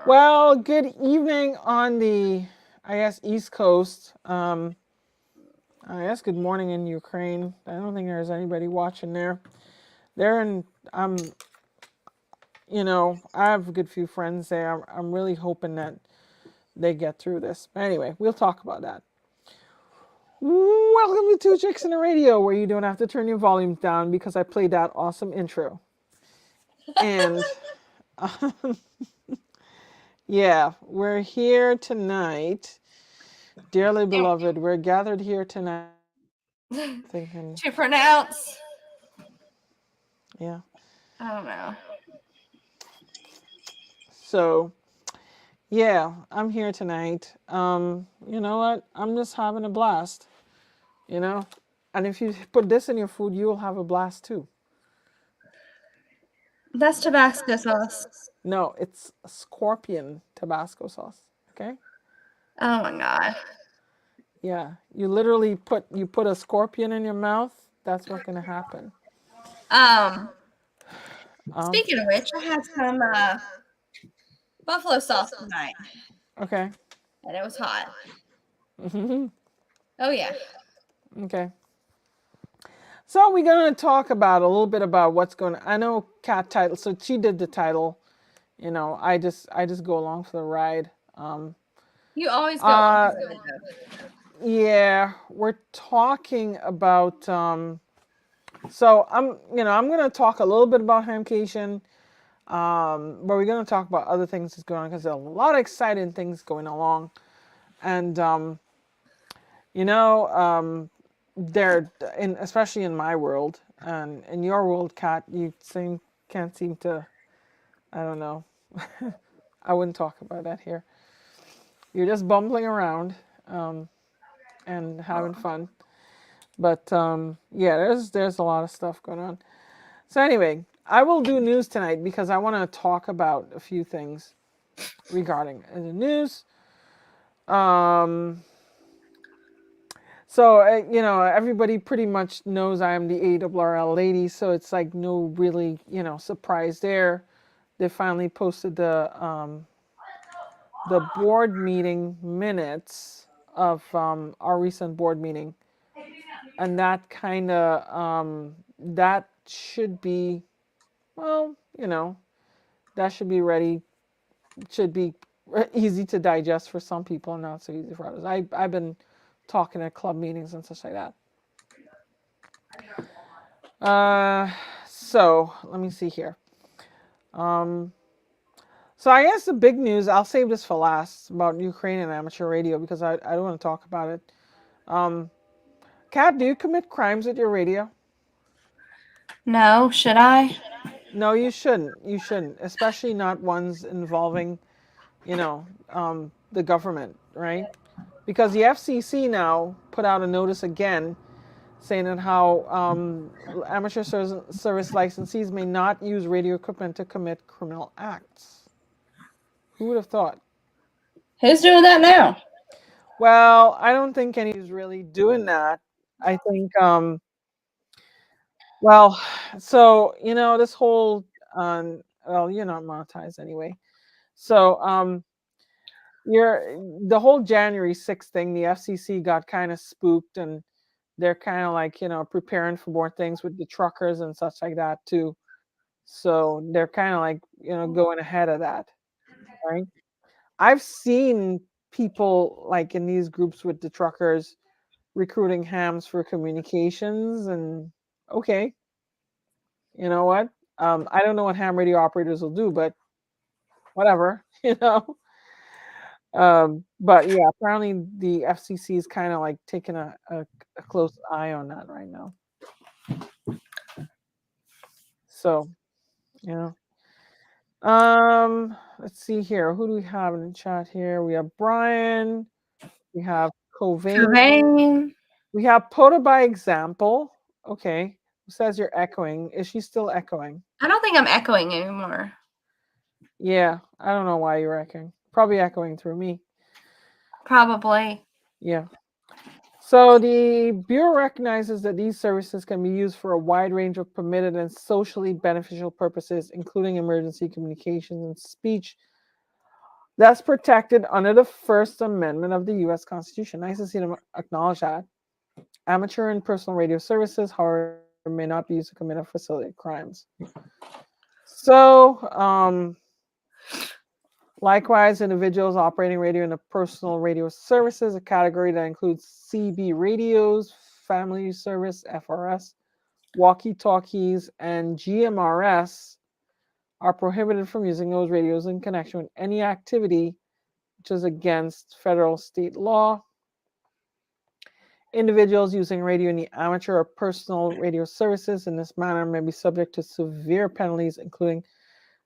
Well, good evening on the, I guess, East Coast. I guess good morning in Ukraine. I don't think there's anybody watching there. They're in, I have a good few friends there. I'm really hoping that they get through this. Anyway, we'll talk about that. Welcome to Two Chicks in the Radio, where you don't have to turn your volumes down because I played that awesome intro. And yeah, we're here tonight. Dearly beloved, we're gathered here tonight. Thinking, to pronounce. Yeah. I don't know. So, yeah, I'm here tonight. You know what? I'm just having a blast. And if you put this in your food, you will have a blast too. That's Tabasco sauce. No, it's scorpion Tabasco sauce. Okay. Oh my god. Yeah, you literally put a scorpion in your mouth. That's what's gonna happen. Speaking of which, I had some buffalo sauce tonight. Okay. And it was hot. Oh yeah. Okay. So we're gonna talk about a little bit about what's going on. I know Kat title, so she did the title. I just go along for the ride. You always go along for the ride. Yeah, we're talking about so I'm gonna talk a little bit about Hamcation. But we're gonna talk about other things that's going on because there's a lot of exciting things going along. And they're especially in my world and in your world, Kat, you can't seem to, I don't know. I wouldn't talk about that here. You're just bumbling around and having fun. But yeah, there's a lot of stuff going on. So anyway, I will do news tonight because I want to talk about a few things regarding the news. So, everybody pretty much knows I am the ARRL lady, so it's like no really, surprise there. They finally posted the board meeting minutes of our recent board meeting. And that kind of, that should be, well, that should be ready, should be easy to digest for some people and not so easy for others. I've been talking at club meetings and such like that. So let me see here. So I guess the big news, I'll save this for last, about Ukrainian amateur radio because I don't want to talk about it. Kat, do you commit crimes at your radio? No, should I? No, you shouldn't. You shouldn't, especially not ones involving, the government, right? Because the FCC now put out a notice again saying that how amateur service licensees may not use radio equipment to commit criminal acts. Who would have thought? Who's doing that now? Well, I don't think anybody's really doing that. I think, well, so, this whole, well, you're not monetized anyway. So, the whole January 6th thing, the FCC got kind of spooked and they're kind of like, preparing for more things with the truckers and such like that too. So they're kind of like, going ahead of that, right? I've seen people like in these groups with the truckers recruiting hams for communications and okay, you know what? I don't know what ham radio operators will do, but whatever, But yeah, apparently the FCC is kind of like taking a close eye on that right now. So, let's see here. Who do we have in the chat here? We have Brian. We have Covain. We have Pota by example. Okay. Who says you're echoing? Is she still echoing? I don't think I'm echoing anymore. Yeah, I don't know why you're echoing. Probably echoing through me. Probably. Yeah. So the Bureau recognizes that these services can be used for a wide range of permitted and socially beneficial purposes, including emergency communications and speech that's protected under the First Amendment of the U.S. Constitution. Nice to see them acknowledge that. Amateur and personal radio services, however, may not be used to commit or facilitate crimes. So, likewise, individuals operating radio and personal radio services, a category that includes CB radios, family service, FRS, walkie-talkies, and GMRS, are prohibited from using those radios in connection with any activity which is against federal state law. Individuals using radio in the amateur or personal radio services in this manner may be subject to severe penalties, including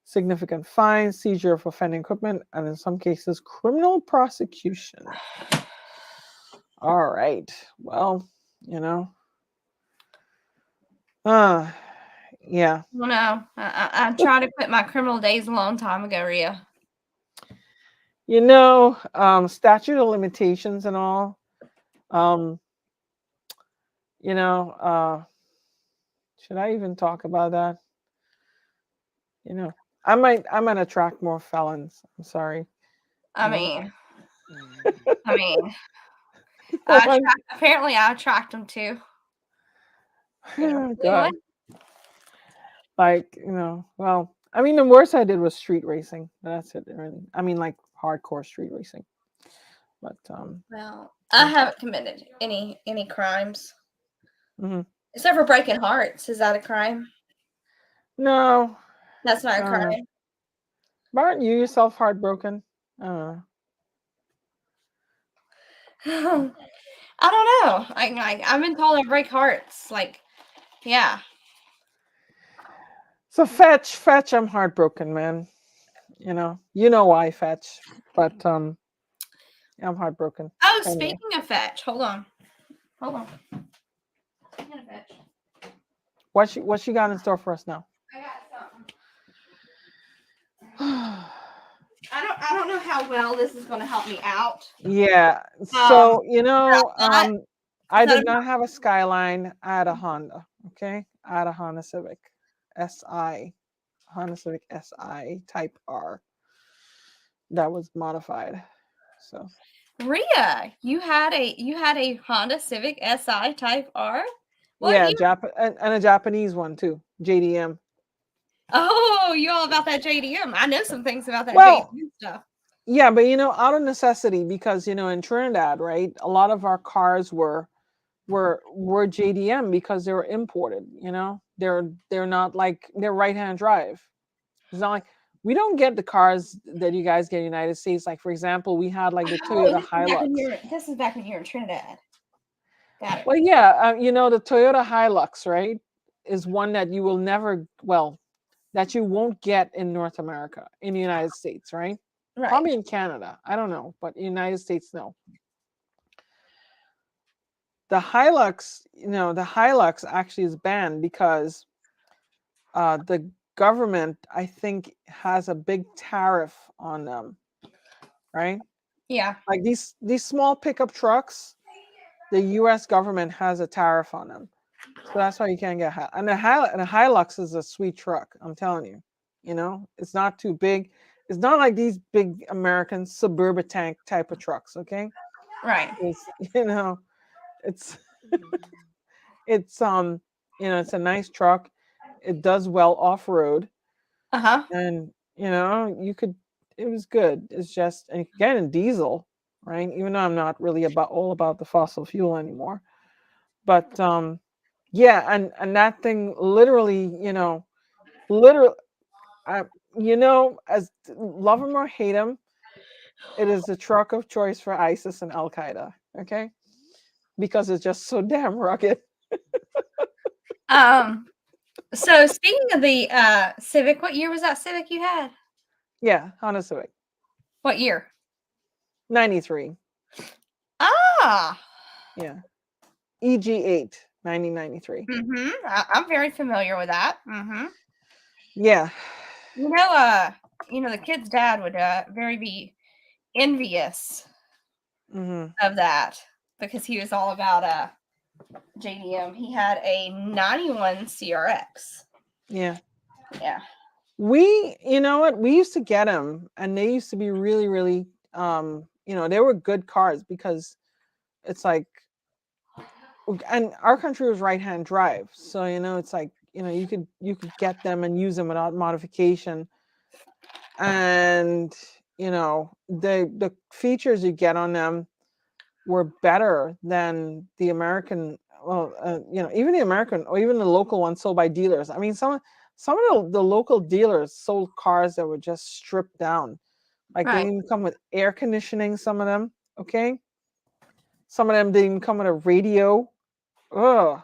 significant fines, seizure of offending equipment, and in some cases, criminal prosecution. All right. Well, you know. Yeah. Well, no, I tried to quit my criminal days a long time ago, Rhea. You know, statute of limitations and all. You know, should I even talk about that? You know, I might attract more felons. I'm sorry. I You know? mean, I mean, Oh, apparently I attract them too. God. Like, you know, well, I mean, the worst I did was street racing. That's it. Really. I mean, like hardcore street racing. But well, I haven't committed any crimes mhm. except for breaking hearts. Is that a crime? No, That's not a crime. but aren't you yourself heartbroken? I don't know. I've been told I break hearts. Like, yeah. So fetch, I'm heartbroken, man. You know why fetch, but I'm heartbroken. Oh, Anyway. speaking of fetch, hold on. Speaking of fetch, What she got in store for us now? I got something. I don't know how well this is going to help me out. Yeah. So you know, I did not have a Skyline. I had a Honda. Okay, I had a Honda Civic SI, Honda Civic SI Type R. That was modified. So. Rhea, you had a Honda Civic Si Type R. What yeah, and a Japanese one too, JDM. Oh, you all about that JDM? I know some things about that JDM stuff. Yeah, but you know, out of necessity, because you know, in Trinidad, right, a lot of our cars were JDM because they were imported. You know, they're not like they're right-hand drive. It's not like we don't get the cars that you guys get in the United States. Like for example, we had like the Toyota Hilux. This is back when you were in Trinidad. Got it. Well, yeah, you know, the Toyota Hilux, right, is one that you will never, that you won't get in North America, in the United States, right? Right. Probably in Canada. I don't know, but in the United States, no. The Hilux, you know, the Hilux actually is banned because the government, I think, has a big tariff on them, right? Yeah. Like these small pickup trucks, the U.S. government has a tariff on them. So that's why you can't get and the Hilux is a sweet truck. I'm telling you, you know, it's not too big. It's not like these big American suburban tank type of trucks. Okay, right. It's, you know, it's it's you know, it's a nice truck. It does well off road. And you know, it was good. It's just, and you can get it in diesel, right? Even though I'm not really all about the fossil fuel anymore, but yeah, and that thing literally, you know, you know, as love him or hate him, it is the truck of choice for ISIS and Al Qaeda. Okay, because it's just so damn rugged. So speaking of the Civic, what year was that Civic you had? Yeah, Honda Civic. What year? 93. Ah. Yeah. EG8, 1993. Mm-hmm. I'm very familiar with that. Mm-hmm. Yeah. You know, the kid's dad would very be envious of that. because he was all about JDM. He had a 91 CRX. Yeah. Yeah. You know what? We used to get them, and they used to be really, really, they were good cars because it's like, and our country was right-hand drive, so it's like you could get them and use them without modification, and the features you get on them were better than the American. Well, even the American or even the local ones sold by dealers. I mean, some of the local dealers sold cars that were just stripped down. Like they Right. didn't come with air conditioning, some of them, okay? Some of them didn't come with a radio. Ugh.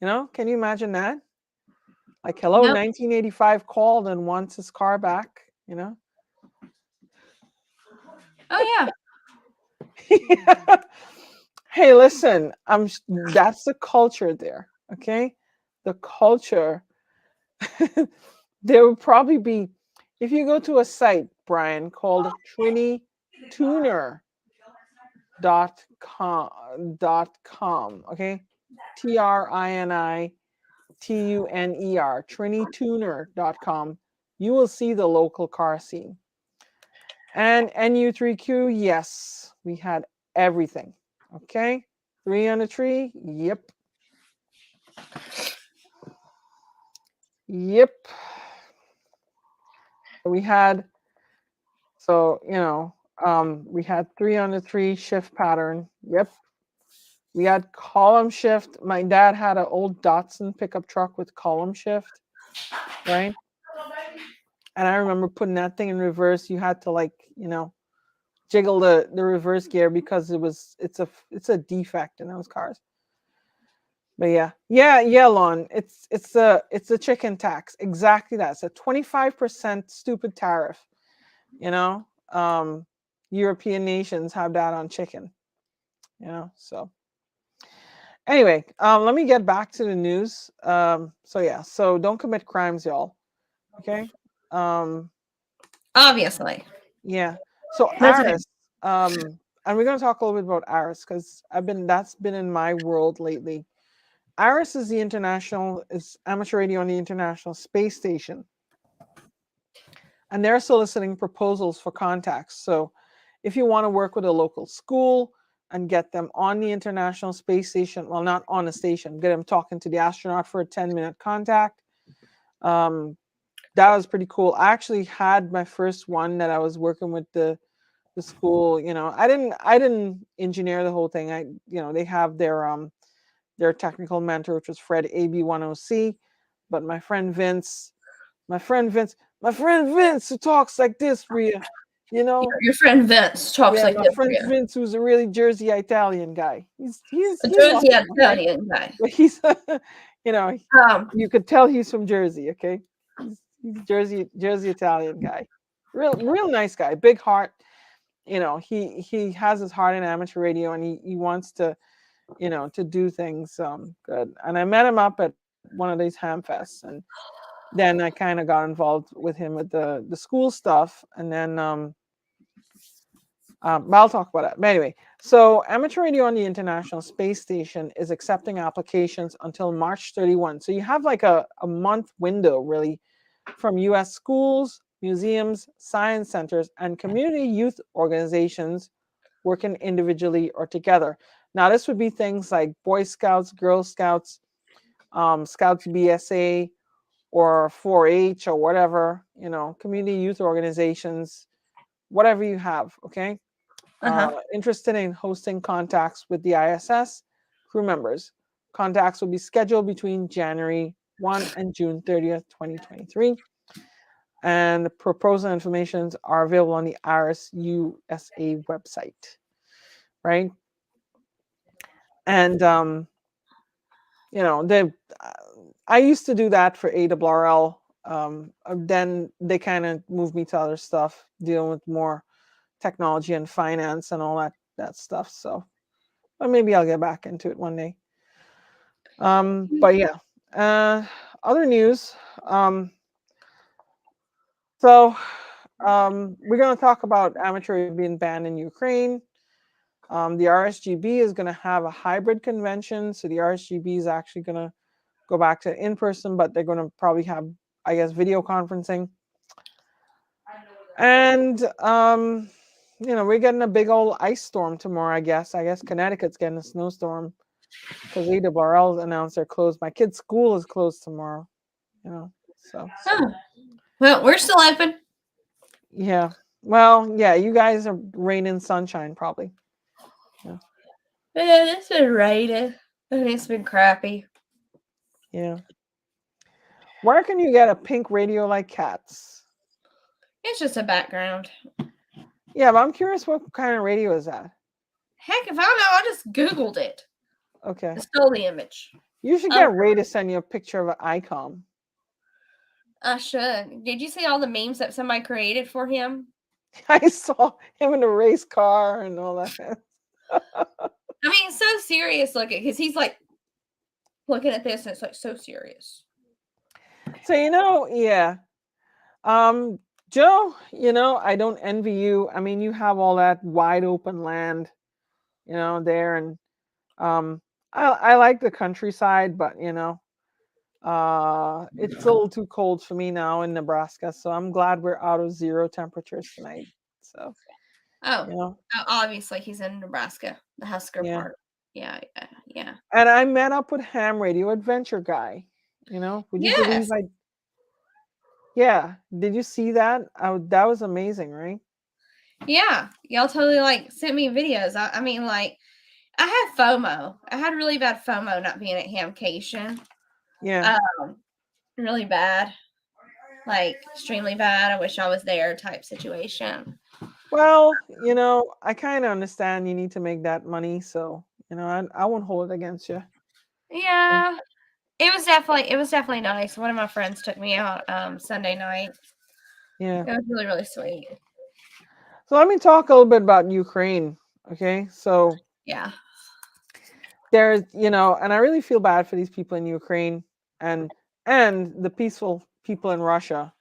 Can you imagine that? Like, hello, Nope. 1985 called and wants his car back. Oh Hey, listen, that's the culture there, okay? The culture. There would probably be, if you go to a site, Brian, called TriniTuner.com, okay? TriniTuner, TriniTuner.com. You will see the local car scene. And NU3Q, yes, we had everything. Okay, 3 on the tree. Yep. We had we had 3 on the 3 shift pattern. Yep. We had column shift. My dad had an old Datsun pickup truck with column shift, right? And I remember putting that thing in reverse. You had to jiggle the reverse gear because it's a defect in those cars. But yeah, Lon. It's a chicken tax. Exactly that. It's a 25% stupid tariff. European nations have that on chicken. So anyway, let me get back to the news. So don't commit crimes, y'all. Okay. Obviously. Yeah. So That's okay. Aris, and we're going to talk a little bit about Aris because that's been in my world lately. Aris is amateur radio on the International Space Station, and they're soliciting proposals for contacts. So, if you want to work with a local school and get them on the International Space Station, well, not on the station, get them talking to the astronaut for a 10-minute contact. That was pretty cool. I actually had my first one that I was working with the school. I didn't engineer the whole thing. They have their technical mentor, which was Fred AB10C. But my friend Vince, who talks like this, Rhea, Your friend Vince talks yeah, like my this. friend Vince, who's a really Jersey Italian guy. He's A awesome, Jersey okay? Italian guy. But he's, Um, you could tell he's from Jersey, okay? He's Jersey Italian guy. Real nice guy, big heart. He has his heart in amateur radio, and he wants to to do things good. And I met him up at one of these ham fests, and then I kind of got involved with him with the school stuff, and then I'll talk about that. But anyway, so amateur radio on the International Space Station is accepting applications until March 31. So you have like a month window really from U.S. schools, museums, science centers, and community youth organizations working individually or together. Now, this would be things like Boy Scouts, Girl Scouts, Scouts BSA, or 4-H, or whatever, community youth organizations, whatever you have, okay? Interested in hosting contacts with the ISS crew members. Contacts will be scheduled between January 1 and June 30th, 2023. And proposal information are available on the Aris USA website, right? And I used to do that for ARRL. Then they kind of moved me to other stuff, dealing with more technology and finance and all that stuff. So, but maybe I'll get back into it one day. But yeah, other news. So we're going to talk about amateur being banned in Ukraine. The RSGB is going to have a hybrid convention. So the RSGB is actually going to go back to in person, but they're going to probably have, I guess, video conferencing. And we're getting a big old ice storm tomorrow. I guess Connecticut's getting a snowstorm because ARL announced they're closed. My kid's school is closed tomorrow. So. Well, we're still open. Yeah. Well, yeah. You guys are rain and sunshine, probably. Yeah, it's been raining. It's been crappy. Yeah. Where can you get a pink radio like Cats? It's just a background. Yeah, but I'm curious what kind of radio is that? Heck, if I don't know, I just Googled it. Okay. I stole the image. You should get Ray to send you a picture of an icon. I should. Did you see all the memes that somebody created for him? I saw him in a race car and all that. I mean, it's so serious looking because he's like looking at this and it's like so serious. So, yeah. Joe, I don't envy you. I mean, you have all that wide open land, there. And I like the countryside, but, it's a little too cold for me now in Nebraska. So I'm glad we're out of 0 temperatures tonight. So, obviously he's in Nebraska, the Husker part. Yeah. And I met up with Ham Radio Adventure Guy. Would you believe I? Yeah. Did you see that? That was amazing, right? Yeah. Y'all totally sent me videos. I mean, I had FOMO. I had really bad FOMO not being at Hamcation. Yeah. Really bad. Extremely bad. I wish I was there type situation. Well, I kind of understand you need to make that money. So, I won't hold it against you. Yeah. It was definitely nice. One of my friends took me out Sunday night. Yeah. It was really, really sweet. So let me talk a little bit about Ukraine. Okay. So yeah. There's, and I really feel bad for these people in Ukraine and the peaceful people in Russia,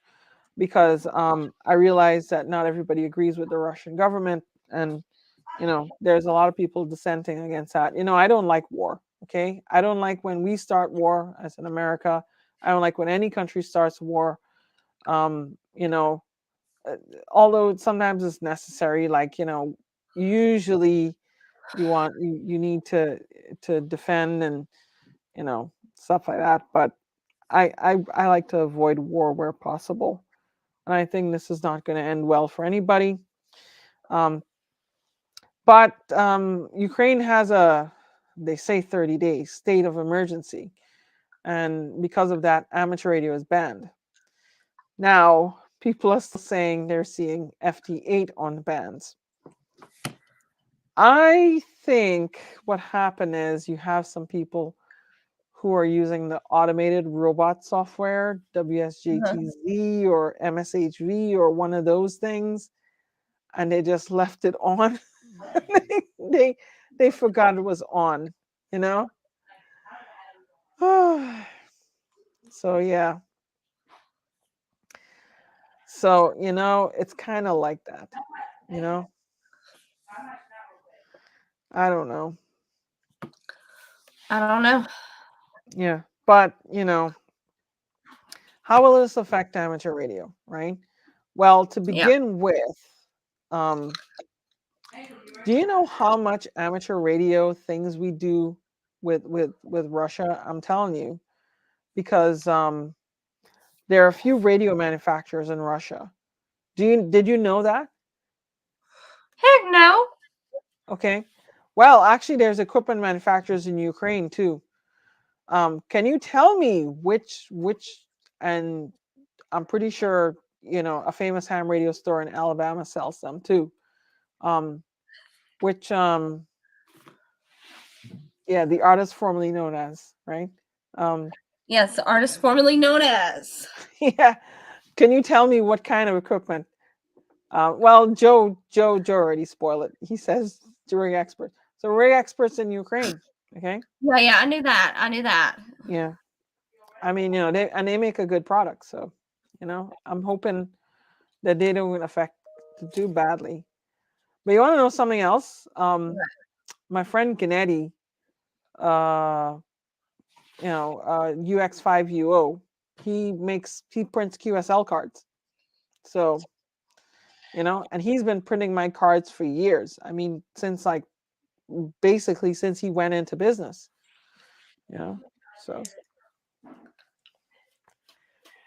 because I realize that not everybody agrees with the Russian government, and there's a lot of people dissenting against that. I don't like war. Okay, I don't like when we start war as in America. I don't like when any country starts war. Although sometimes it's necessary, usually you need to defend and stuff like that. But I like to avoid war where possible, and I think this is not going to end well for anybody. But Ukraine has they say 30 days state of emergency, and because of that, amateur radio is banned. Now people are still saying they're seeing FT8 on the bans. I think what happened is you have some people who are using the automated robot software, WSJTZ or MSHV or one of those things, and they just left it on. they forgot it was on, So yeah. So, it's kind of like that, I don't know. Yeah. But, how will this affect amateur radio, right? Well, to begin with, do you know how much amateur radio things we do with Russia? I'm telling you, because there are a few radio manufacturers in Russia. Did you know that? Heck no. Okay. Well, actually, there's equipment manufacturers in Ukraine too. Can you tell me which? And I'm pretty sure a famous ham radio store in Alabama sells them too. Which yeah, the artist formerly known as, right? Yes, the artist formerly known as. Yeah. Can you tell me what kind of equipment? Well, Joe already spoiled it. He says rig expert. So rig experts in Ukraine. Okay. Yeah, I knew that. Yeah. I mean, they make a good product. So, I'm hoping that they don't affect too badly. But you want to know something else? My friend Gennady, UX5UO, he prints QSL cards. So, and he's been printing my cards for years. I mean, basically since he went into business. So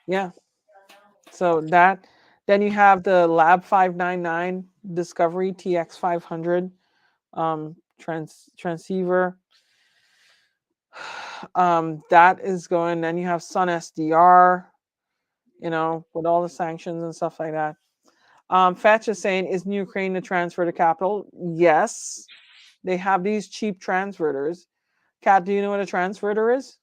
yeah. So then you have the Lab 599 Discovery TX500 transceiver. That is going. Then you have Sun SDR, with all the sanctions and stuff like that. Fetch is saying, isn't Ukraine the transfer to capital? Yes. They have these cheap transverters. Kat, do you know what a transverter is?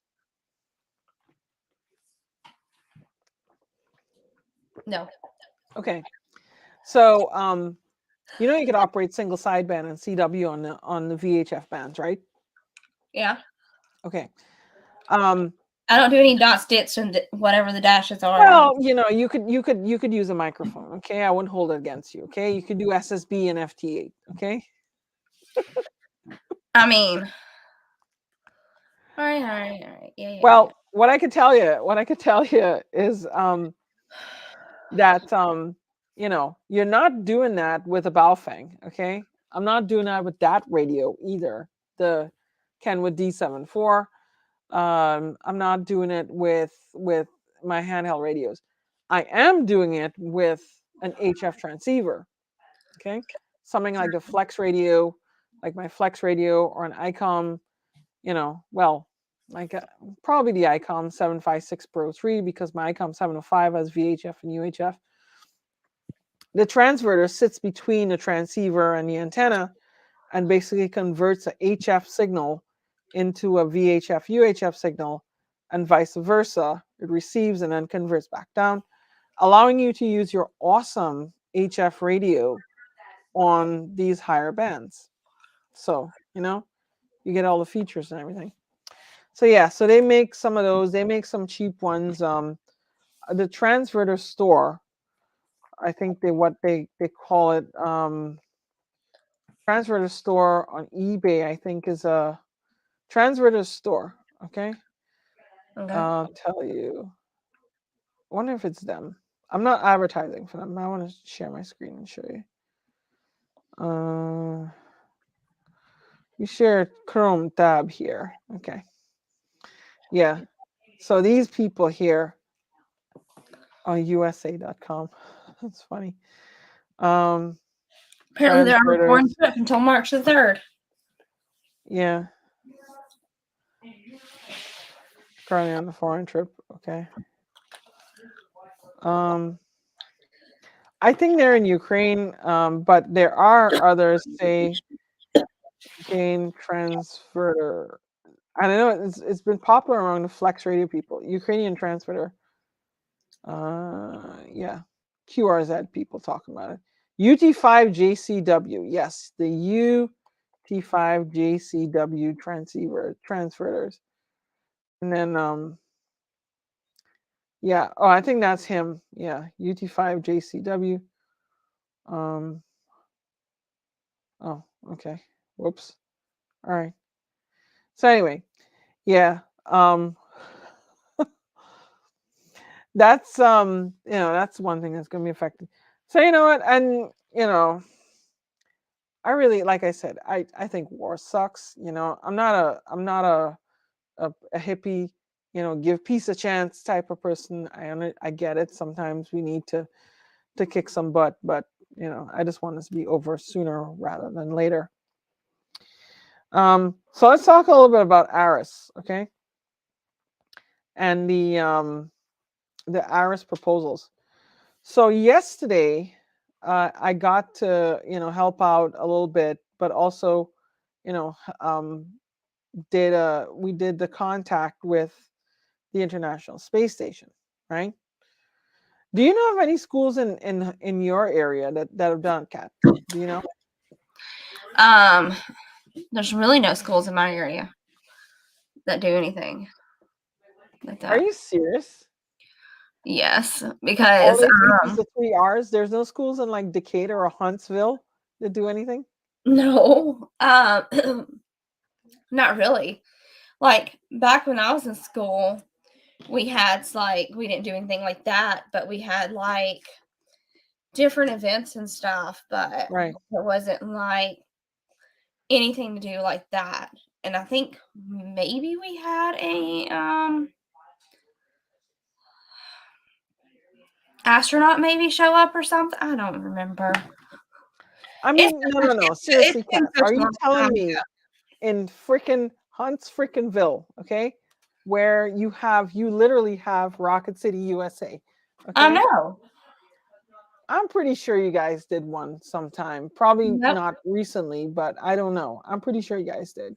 No. Okay. So, you could operate single sideband and CW on the VHF bands, right? Yeah. Okay. I don't do any dot stits and whatever the dashes are. Well, you could use a microphone. Okay, I wouldn't hold it against you. Okay, you could do SSB and FT8. Okay. I mean, all right. Yeah. Well, what I could tell you is that you're not doing that with a Baofeng. Okay, I'm not doing that with that radio either. The Kenwood D74. I'm not doing it with my handheld radios. I am doing it with an HF transceiver. Okay, something like a Flex radio, like my Flex radio, or an ICOM. Probably the ICOM 756 Pro 3, because my ICOM 705 has VHF and UHF. The transverter sits between the transceiver and the antenna and basically converts a HF signal into a VHF UHF signal, and vice versa. It receives and then converts back down, allowing you to use your awesome HF radio on these higher bands. So, you get all the features and everything. So yeah, so they make some of those. They make some cheap ones. The transverter store, I think they call it transverter store on eBay, I think, is a transverter store. Okay. I'll tell you. I wonder if it's them. I'm not advertising for them. I want to share my screen and show you. We share Chrome tab here. Okay. Yeah. So these people here on USA.com. That's funny. Apparently they're on a foreign trip until March the 3rd. Yeah. Currently on the foreign trip. Okay. I think they're in Ukraine, but there are others, say, gain transverter. I don't know. It's been popular among the Flex radio people. Ukrainian transverter. Yeah. QRZ people talking about it. UT5JCW. Yes, the UT5JCW transverters. And then yeah. Oh, I think that's him. Yeah, UT5JCW. Oh, okay. Whoops. All right. So anyway, yeah. That's that's one thing that's going to be affected. So you know what, and I really, like I said, I think war sucks. I'm not a hippie, give peace a chance type of person. I get it. Sometimes we need to kick some butt, but I just want this to be over sooner rather than later. So let's talk a little bit about ARIS, okay? And the ARIS proposals. So yesterday, I got to help out a little bit, but also, we did the contact with the International Space Station, right? Do you know of any schools in your area that have done Kat? Do you know? There's really no schools in my area that do anything like that. Are you serious? Yes, because all they teach is the 3 R's. There's no schools in like Decatur or Huntsville to do anything? No, not really. Like back when I was in school, we had like we didn't do anything like that, but we had like different events and stuff, but it Right. wasn't like anything to do like that. And I think maybe we had a astronaut maybe show up or something. I don't remember. I It's mean, no, been no, no. it's Seriously, been Cass, such are a you long telling time me ago. in freaking Hunts Frickinville, okay, where you literally have Rocket City, USA, I okay? know. I'm pretty sure you guys did one sometime. Probably Nope. not recently, but I don't know. I'm pretty sure you guys did.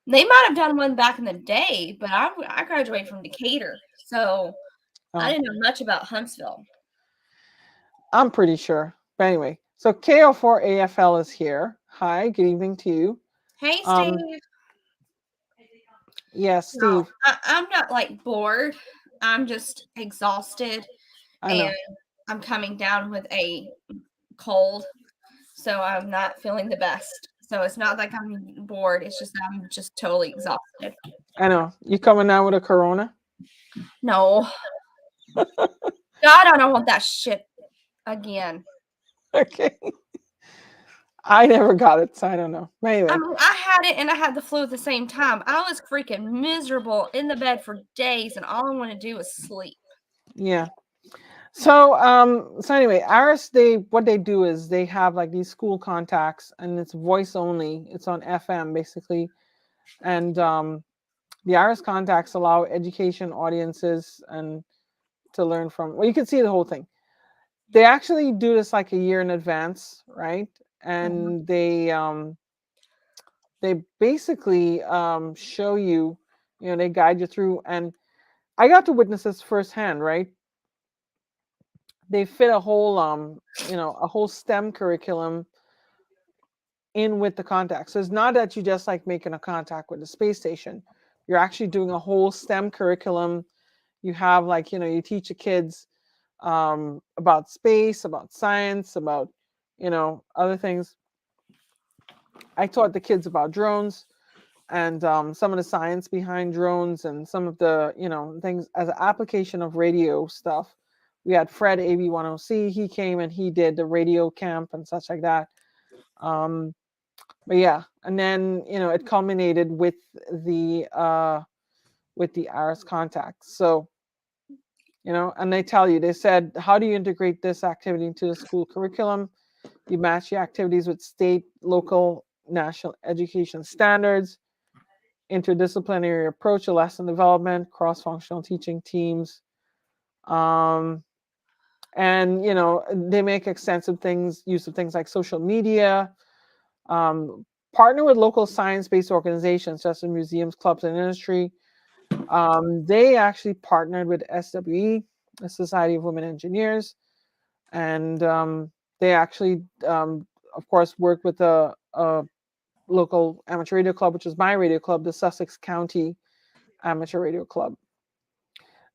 They might have done one back in the day, but I graduated from Decatur, so I Oh, didn't know much about Huntsville. I'm pretty sure. But anyway, so KO4AFL is here. Hi, good evening to you. Hey, Um, Steve. yeah, No, Steve. I'm not like bored. I'm just exhausted I and know. I'm coming down with a cold, so I'm not feeling the best. So it's not like I'm bored. It's just I'm just totally exhausted. I know. You coming down with a corona? No, God, I don't want that shit again. Okay. I never got it, so I don't know. But I anyway, mean, I had it and I had the flu at the same time. I was freaking miserable in the bed for days, and all I want to do is sleep. yeah. So anyway, Aris, what they do is they have like these school contacts, and it's voice only. It's on FM basically, and the Aris contacts allow education audiences and to learn from. Well, you can see the whole thing. They actually do this like a year in advance, right? Mhm. And they basically show you, they guide you through. And I got to witness this firsthand, right? They fit a whole a whole STEM curriculum in with the contact. So it's not that you just like making a contact with the space station. You're actually doing a whole STEM curriculum. You have like, you teach the kids about space, about science, about, other things. I taught the kids about drones and some of the science behind drones and some of the, things as an application of radio stuff. We had Fred AB10C. He came and he did the radio camp and such like that. But yeah, and then it culminated with the Aris contacts. So and they said, how do you integrate this activity into the school curriculum? You match the activities with state, local, national education standards, interdisciplinary approach to lesson development, cross-functional teaching teams. Um, and they make extensive use of things like social media, partner with local science-based organizations such as museums, clubs, and industry. They actually partnered with SWE, the Society of Women Engineers, and they actually, of course, worked with a local amateur radio club, which is my radio club, the Sussex County Amateur Radio Club.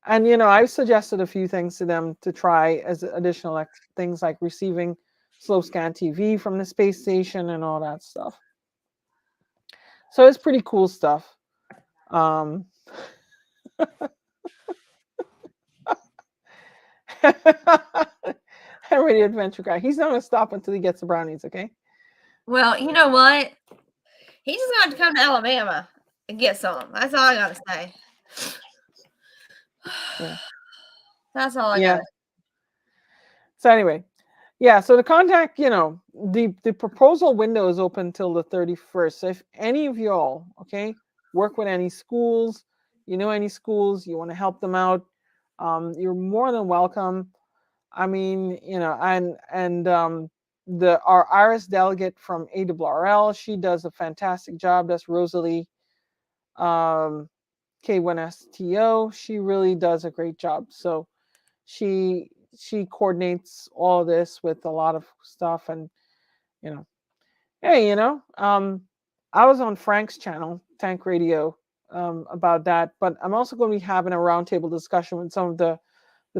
And I've suggested a few things to them to try as additional things like receiving slow scan TV from the space station and all that stuff. So it's pretty cool stuff. Um, Radio Adventure Guy. He's not gonna stop until he gets the brownies. Okay. Well, you know what? He's just going to come to Alabama and get some. That's all I got to say. Yeah. That's all I got Yeah. to say. So anyway, yeah. So the contact, the proposal window is open until the 31st. So if any of y'all, okay, work with any schools, any schools, you want to help them out, you're more than welcome. I mean, and our Iris delegate from ARRL, she does a fantastic job. That's Rosalie K1STO. She really does a great job. So she coordinates all this with a lot of stuff. And hey, I was on Frank's channel, Tank Radio, about that. But I'm also going to be having a roundtable discussion with some of the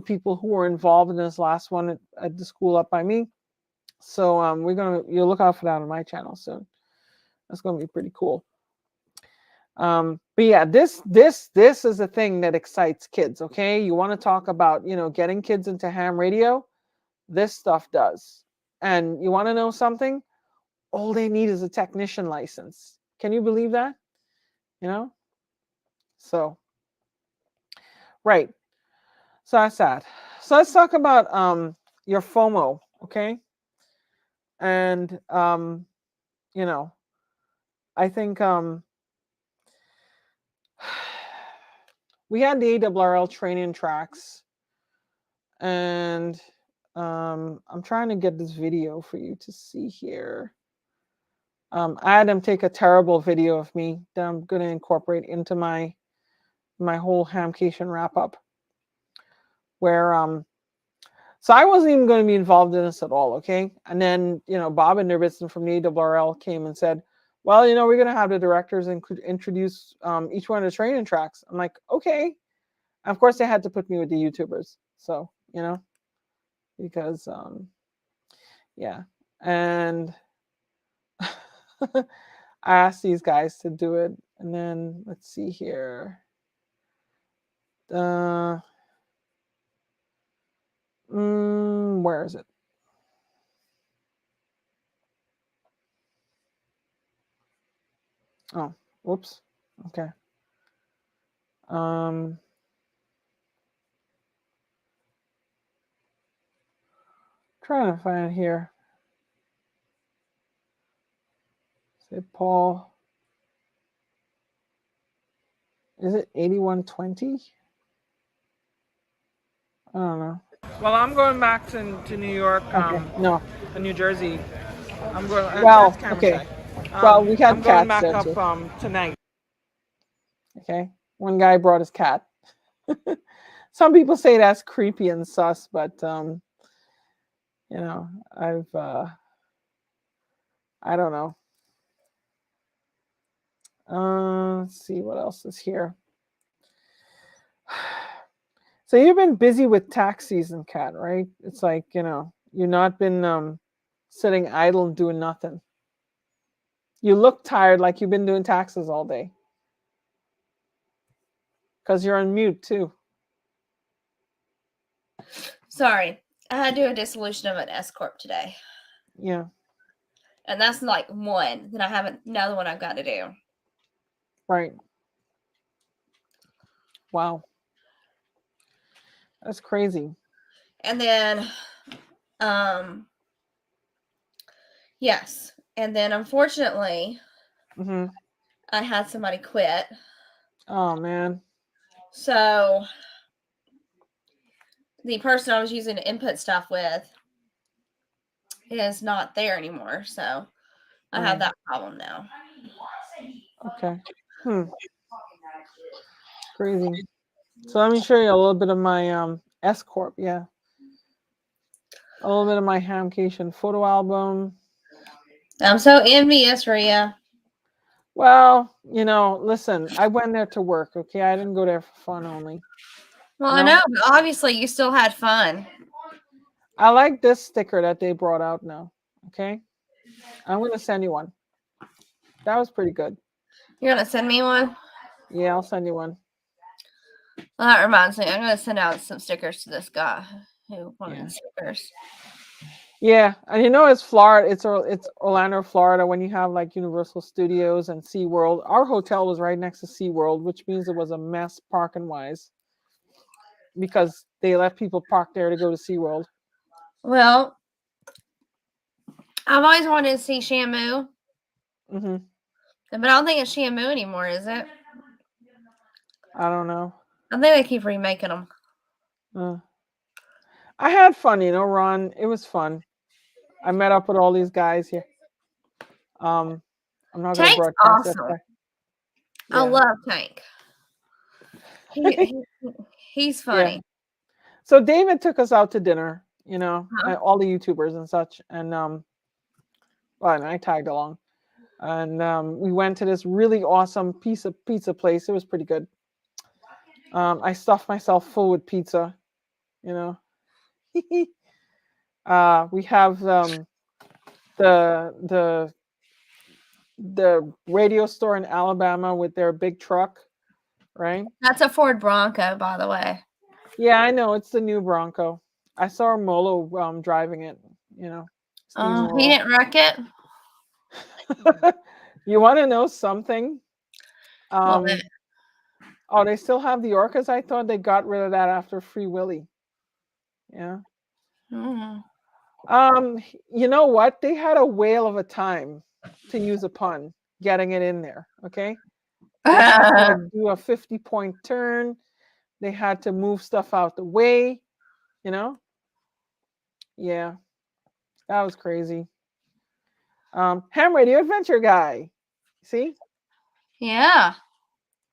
people who were involved in this last one at the school up by me. So you'll look out for that on my channel soon. That's gonna be pretty cool. But yeah, this is a thing that excites kids. Okay, you want to talk about getting kids into ham radio? This stuff does. And you want to know something? All they need is a technician license. Can you believe that? So right. So that's that. So let's talk about your FOMO, okay? And I think we had the ARRL training tracks, and I'm trying to get this video for you to see here. I had them take a terrible video of me that I'm going to incorporate into my whole Hamcation wrap up, where so I wasn't even going to be involved in this at all, okay? And then Bob and Nirbitson from the ARRL came and said, well, we're going to have the directors introduce each one of the training tracks. I'm like, okay. And of course, they had to put me with the YouTubers, so because yeah, and I asked these guys to do it, and then let's see here. Where is it? Oh, whoops. Okay. Trying to find it here. Say Paul. Is it 8120? I don't know. Well, I'm going back to New York. No, New Jersy. I'm going. Well, okay. Well, we had cats back there up tonight. Okay, one guy brought his cat. Some people say that's creepy and sus, but I've I don't know. Let's see what else is here. So you've been busy with tax season, Kat, right? It's like, you've not been sitting idle and doing nothing. You look tired, like you've been doing taxes all day. Because you're on mute too. Sorry, I had to do a dissolution of an S corp today. Yeah. And that's like one. Then I have another one I've got to do. Right. Wow. That's crazy. And then, yes. And then unfortunately, I had somebody quit. Oh, man. So the person I was using to input stuff with is not there anymore. So I have that problem now. Okay. Crazy. So let me show you a little bit of my S corp. Yeah. A little bit of my Hamcation photo album. I'm so envious, Rhea. Well, listen, I went there to work, okay? I didn't go there for fun only. Well, I know, but obviously you still had fun. I like this sticker that they brought out now, okay? I'm going to send you one. That was pretty good. You're going to send me one? Yeah, I'll send you one. Well, that reminds me. I'm going to send out some stickers to this guy who wanted stickers. Yeah, and it's Florida. It's Orlando, Florida. When you have like Universal Studios and SeaWorld, our hotel was right next to SeaWorld, which means it was a mess parking wise because they let people park there to go to SeaWorld. Well, I've always wanted to see Shamu. But I don't think it's Shamu anymore, is it? I don't know. I think they keep remaking them. I had fun, Ron. It was fun. I met up with all these guys here. I'm not going to broadcast awesome. I love Tank. He's funny. Yeah. So David took us out to dinner, all the YouTubers and such, and and I tagged along, and we went to this really awesome pizza place. It was pretty good. I stuffed myself full with pizza, we have the the radio store in Alabama with their big truck, right? That's a Ford Bronco, by the way. Yeah, I know it's the new Bronco. I saw Molo driving it. You know, Steve He Molo. didn't wreck it. You want to know something? Well, Oh, they still have the Orcas. I thought they got rid of that after Free Willy. Yeah. mm. You know what? They had a whale of a time, to use a pun, getting it in there. Okay. They had to do a 50-point turn. They had to move stuff out the way. You know? Yeah. That was crazy. Ham Radio Adventure Guy. See? Yeah.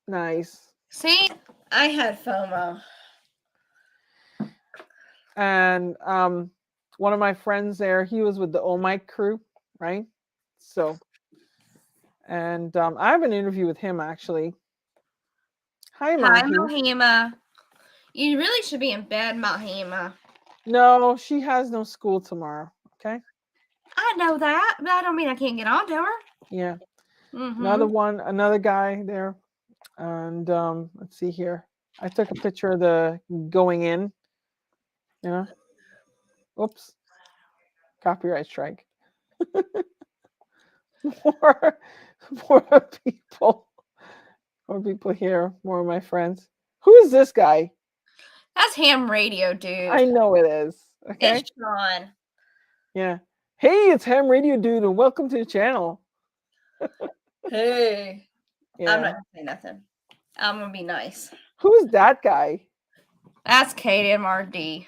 Nice. See, I had FOMO. And one of my friends there, he was with the Oh Mike crew, right? So, and I have an interview with him actually. Hi, Hi, Mahi. Mahima. You really should be in bed, Mahima. No, she has no school tomorrow. Okay. I know that, but I don't mean I can't get on to her. Yeah. Mm-hmm. Another guy there. And let's see here. I took a picture of the going in. You know. Oops. Copyright strike. more people. More people here. More of my friends. Who is this guy? That's Ham Radio, dude. I know it is. Okay. It's Sean. Yeah. Hey, it's Ham Radio Dude, and welcome to the channel. Hey. Yeah. I'm not gonna say nothing. I'm gonna be nice. Who's that guy? That's KMRD.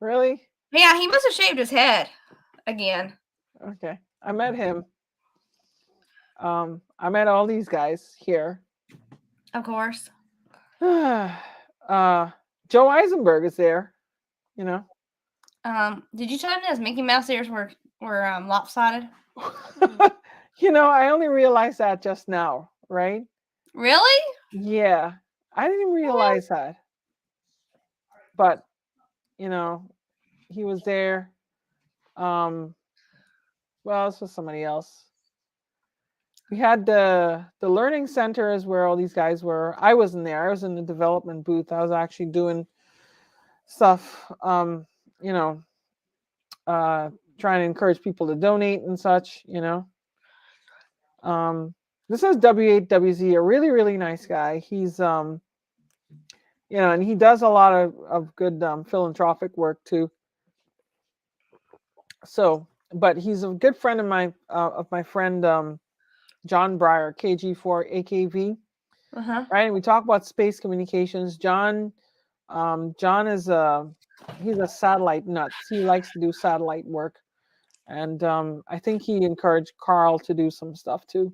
Really? Yeah, he must have shaved his head again. Okay. I met him. I met all these guys here. Of course. Joe Eisenberg is there. You know. Did you tell him his Mickey Mouse ears were lopsided? You know, I only realized that just now, right? Really? Yeah. I didn't realize that. But, you know, he was there. Well, this was somebody else. We had the learning center is where all these guys were. I wasn't there. I was in the development booth. I was actually doing stuff, you know, trying to encourage people to donate and such, you know. This is W8WZ, a really, really nice guy. He's, you know, and he does a lot of good philanthropic work too. So, but he's a good friend of my friend John Breyer, KG4AKV. Right, and we talk about space communications. John is he's a satellite nut. He likes to do satellite work, and I think he encouraged Carl to do some stuff too.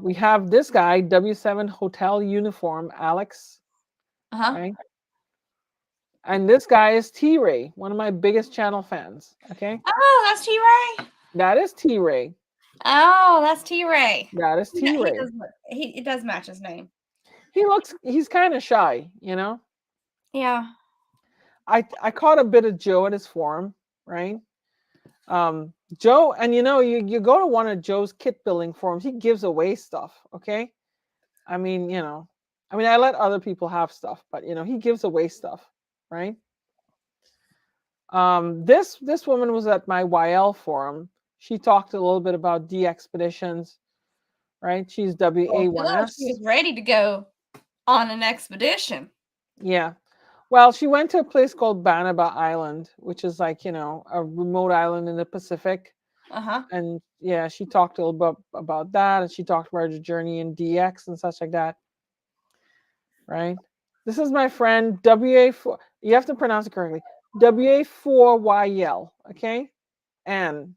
We have this guy, W7 Hotel Uniform, Alex. Right? And this guy is T-Ray, one of my biggest channel fans. Okay. Oh, that's T-Ray. That is T-Ray. Oh, that's T-Ray. That is T-Ray. It does match his name. He's kind of shy, you know. Yeah. I caught a bit of Joe at his forum, right? Joe, and you know, you go to one of Joe's kit building forums, he gives away stuff, okay? I mean, you know, I let other people have stuff, but you know, he gives away stuff, right? This woman was at my YL forum. She talked a little bit about D-Expeditions, right? She's WA1S. She was ready to go on an expedition. Yeah. Well, she went to a place called Banaba Island, which is like, you know, a remote island in the Pacific. And yeah, she talked a little bit about that, and she talked about her journey in DX and such like that. Right? This is my friend WA4. You have to pronounce it correctly. WA4YL. Okay? And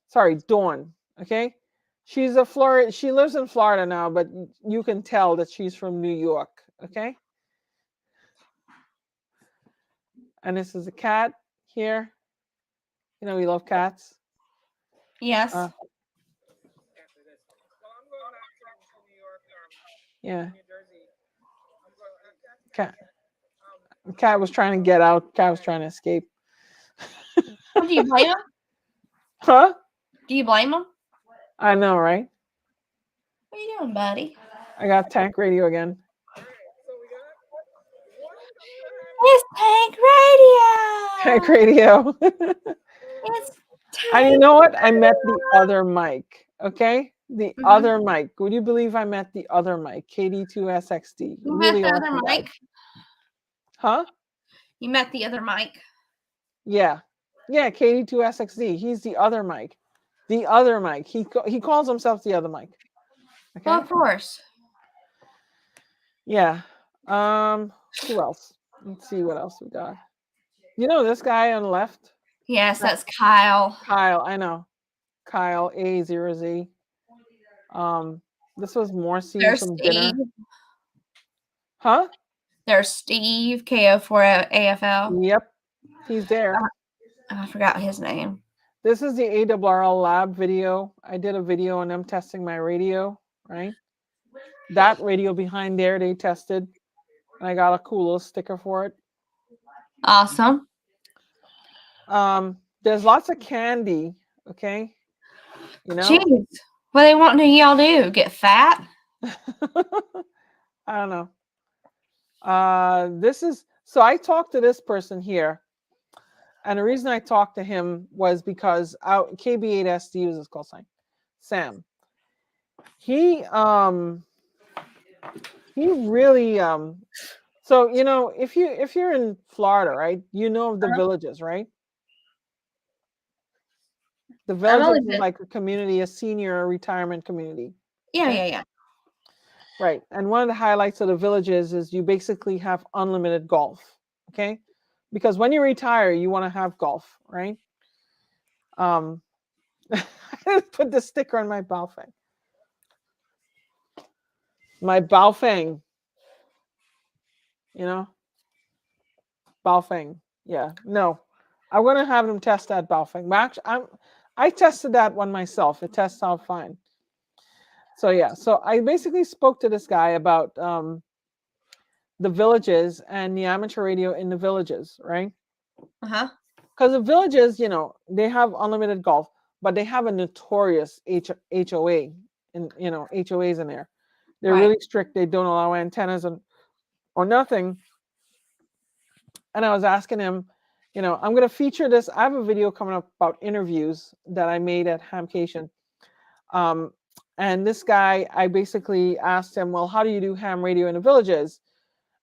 sorry, Dawn. Okay? She's a Florida. She lives in Florida now, but you can tell that she's from New York. Okay? And this is a cat here. You know, we love cats. Yes. Yeah. Cat was trying to get out. Cat was trying to escape. Do you blame him? Huh? Do you blame him? I know, right? What are you doing, buddy? I got tank radio again. It's Tank Tank Radio. radio. It's And you Tank know what? I met the Radio. other Mike. Okay? The Mhm. other Mike. Would you believe I met the other Mike? KD2SXD. You met Really the other awesome guy. Mike? Huh? You met the other Mike? Yeah. Yeah, KD2SXD. He's the other Mike. The other Mike. He calls himself the other Mike. Okay? Well, of course. Yeah. Who else? Let's see what else we got. You know this guy on the left? Yes, that's Kyle. Kyle, I know. Kyle A0Z. This was more scenes There's from Steve. dinner. Huh? There's Steve, KO4AFL. Yep. He's there. I forgot his name. This is the ARRL lab video. I did a video on them testing my radio, right? That radio behind there, they tested. And I got a cool little sticker for it. Awesome. There's lots of candy, okay? You know? Jeez. What they want to y'all do? Get fat? I don't know. So I talked to this person here. And the reason I talked to him was because KB8SD was his call sign, Sam. He really so you know if you're in Florida, right? You know of the villages, right? The villages is like a community, a senior retirement community. Yeah, yeah. Right. And one of the highlights of the villages is you basically have unlimited golf. Okay. Because when you retire, you want to have golf, right? I put the sticker on my Baofeng. My Baofeng. You know? Baofeng. Yeah. No. I'm gonna have them test that Baofeng. Actually, I tested that one myself. It tests out fine. So yeah. So I basically spoke to this guy about the villages and the amateur radio in the villages, right? Uh-huh. Because the villages, you know, they have unlimited golf, but they have a notorious HOA and HOAs in there. They're really strict. They don't allow antennas or nothing. And I was asking him, you know, I'm going to feature this. I have a video coming up about interviews that I made at Hamcation. And this guy, I basically asked him, well, how do you do ham radio in the villages?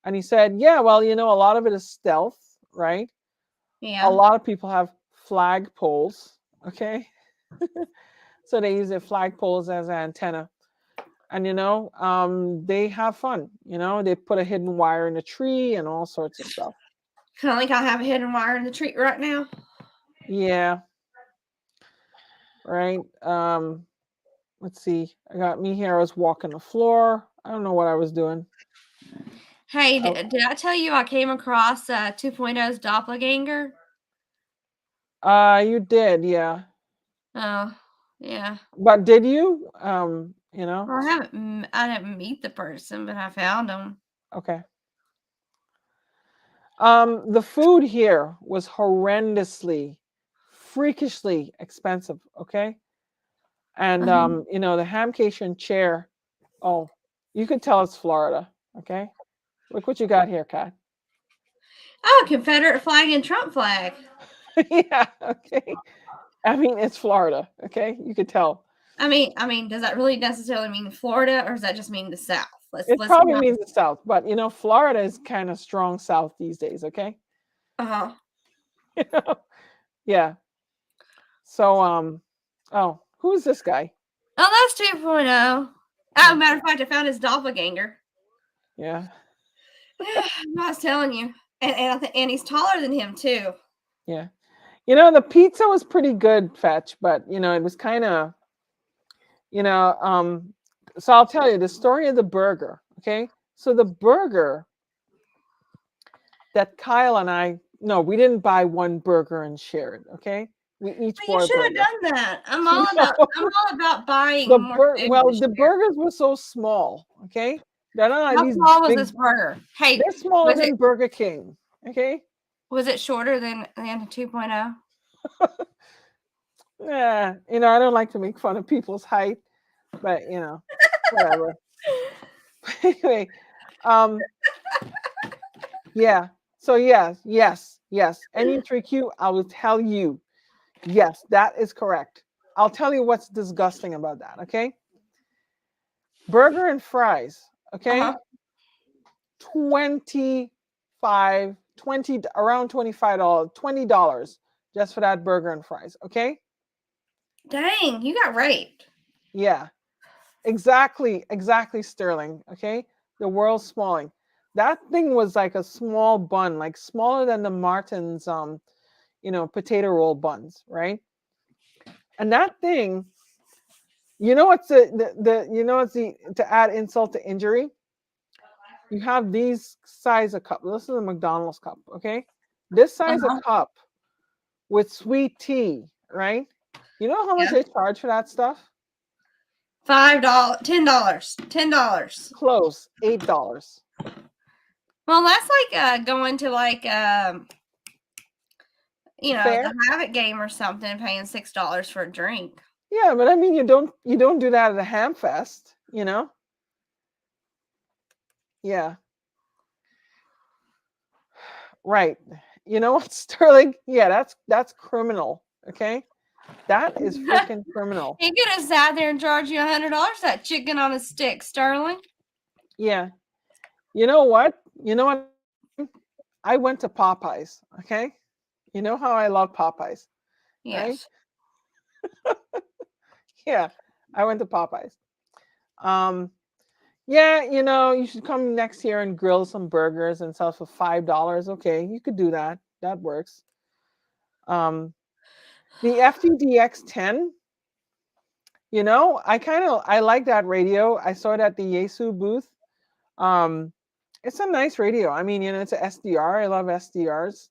And he said, yeah, well, you know, a lot of it is stealth, right? Yeah. A lot of people have flag poles, okay? So they use their flag poles as an antenna. And, you know, they have fun. You know, they put a hidden wire in a tree and all sorts of stuff. Kind of like I have a hidden wire in the tree right now. Yeah. Right. Let's see. I got me here. I was walking the floor. I don't know what I was doing. Hey, did I tell you I came across 2.0's doppelganger? You did, yeah. Oh, yeah. But did you? You know? Well, I didn't meet the person, but I found him. Okay. The food here was horrendously, freakishly expensive, okay? And you know, the Hamcation chair, oh, you could tell it's Florida, okay? Look what you got here, Kat. Oh, Confederate flag and Trump flag. Yeah, okay. I mean, it's Florida, okay? You could tell. I mean, does that really necessarily mean Florida, or does that just mean the South? It probably means the South, but you know, Florida is kind of strong South these days, okay? Uh-huh. You know? Yeah. So, oh, who is this guy? Oh, that's 2.0. Oh, matter of fact, I found his doppelganger. Yeah. I was telling you. And he's taller than him, too. Yeah. You know, the pizza was pretty good, Fetch, but, you know, it was kind of, you know, so I'll tell you the story of the burger, okay? So the burger that Kyle and I, no, we didn't buy one burger and share it, okay? We each bought a burger. You should have done that. I'm all about buying more food. Well, the burgers were so small, okay? They're not How small was this burger? Hey, they're smaller than Burger King, okay? Was it shorter than 2.0? Yeah, I don't like to make fun of people's height, but whatever. Anyway, um, yeah. So yes. NU3Q, I will tell you. Yes, that is correct. I'll tell you what's disgusting about that, okay? Burger and fries, okay? Uh-huh. 25, 20, around $25, $20 just for that burger and fries, okay? Dang, you got raped. Yeah. Exactly, Sterling, okay? The world's smalling. That thing was like a small bun, like smaller than the Martin's potato roll buns, right? And that thing, what's to add insult to injury? You have these size of cup. This is a McDonald's cup, okay? This size of Uh-huh. cup with sweet tea, right? You know how much Yeah. they charge for that stuff? $5, $10, $10. Close, $8. Well, that's like going to like Fair? the Habit game or something, paying $6 for a drink. Yeah, but I mean, you don't do that at a ham fest, Yeah, right. You know what, Sterling? Yeah, that's criminal. Okay, that is freaking criminal. He could have sat there and charged you $100 that chicken on a stick, Sterling. Yeah. You know what? I went to Popeyes. Okay, you know how I love Popeyes, right? Yes. Yeah, I went to Popeyes. Um, yeah, you should come next year and grill some burgers and sell for $5. Okay, you could do that. That works. Um, the FTDX10, I like that radio. I saw it at the Yaesu booth. Um, it's a nice radio. I mean, it's a SDR. I love SDRs,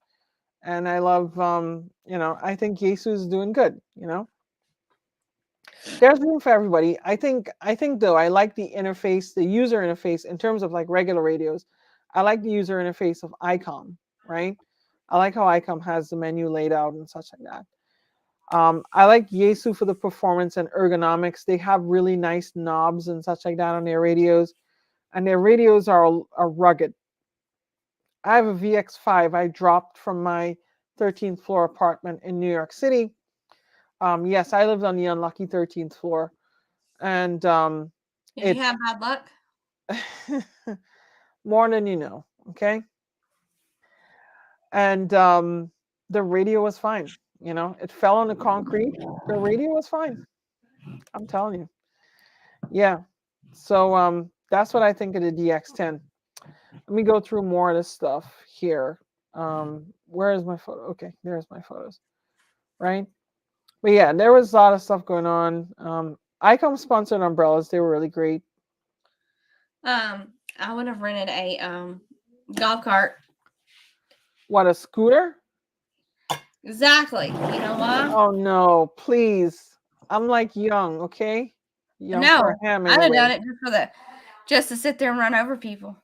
and I love I think Yaesu is doing good. There's room for everybody. I think though, I like the interface, the user interface in terms of like regular radios. I like the user interface of ICOM, right? I like how ICOM has the menu laid out and such like that. I like Yaesu for the performance and ergonomics. They have really nice knobs and such like that on their radios, and their radios are rugged. I have a VX5 I dropped from my 13th floor apartment in New York City. Yes, I lived on the unlucky 13th floor, and Did you have bad luck? more than you know, okay? And the radio was fine. It fell on the concrete. The radio was fine. I'm telling you. Yeah. So that's what I think of the DX10. Let me go through more of this stuff here. Where is my photo? Okay, there's my photos. Right? But yeah, there was a lot of stuff going on. ICOM sponsored umbrellas. They were really great. I would have rented a golf cart. What, a scooter? Exactly. You know why? Oh no, please. I'm like young, okay? Young No, for him I'd have anyway. done it just to sit there and run over people.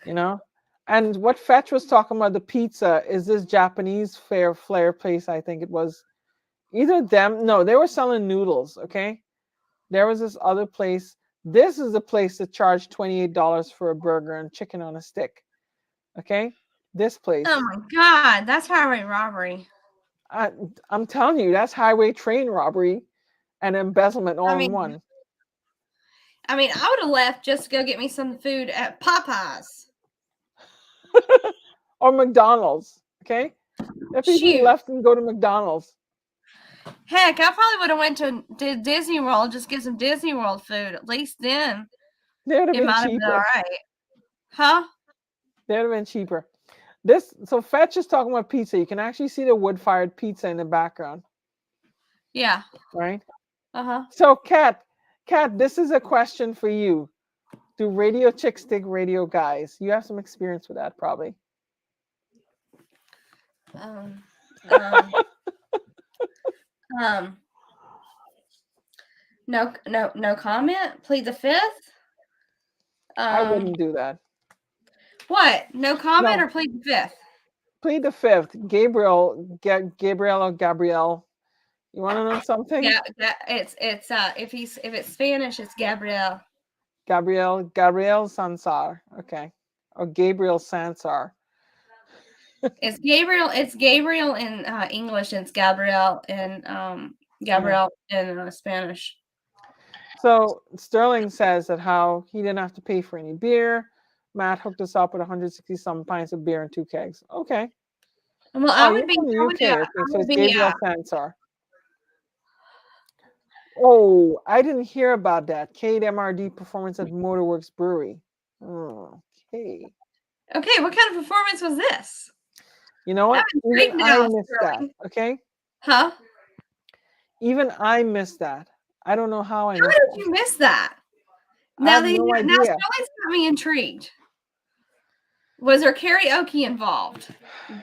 And what Fetch was talking about, the pizza, is this Japanese flair place, I think it was. Either them, no, they were selling noodles, okay? There was this other place. This is the place that charged $28 for a burger and chicken on a stick. Okay? This place. Oh my God, that's highway robbery. I'm telling you, that's highway train robbery and embezzlement all in one. I would have left just to go get me some food at Popeyes. Or McDonald's, okay? If people Shoot. left and go to McDonald's. Heck, I probably would have went to Disney World, just get some Disney World food. At least then They would have it been might have been all cheaper. right. Huh? They would have been cheaper. So Fetch is talking about pizza. You can actually see the wood-fired pizza in the background. Yeah. Right? Uh-huh. So Kat, this is a question for you. Do radio chicks dig radio guys? You have some experience with that, probably. No comment. Plead the fifth. I wouldn't do that. What? No comment No. or plead the fifth? plead the fifth. Gabriel, Gabriel or Gabrielle. You want to know something? Yeah, it's if it's Spanish, it's Gabriel. Gabriel Sansar. Okay. Or Gabriel Sansar. It's Gabriel. It's Gabriel in English. And it's Gabriel in Gabriel in Spanish. So Sterling says that how he didn't have to pay for any beer. Matt hooked us up with 160 some pints of beer and 2 kegs. Okay. Well, Oh, you're from the UK. Okay, so it's Gabriel Sansar. Oh, I didn't hear about that. Cade MRD performance at Motorworks Brewery. Okay. Okay, what kind of performance was this? You know what? Even I missed that. Okay. Huh? Even I missed that. I don't know how I missed How did you miss that? I have no idea. Now Sterling's got me intrigued. Was there karaoke involved?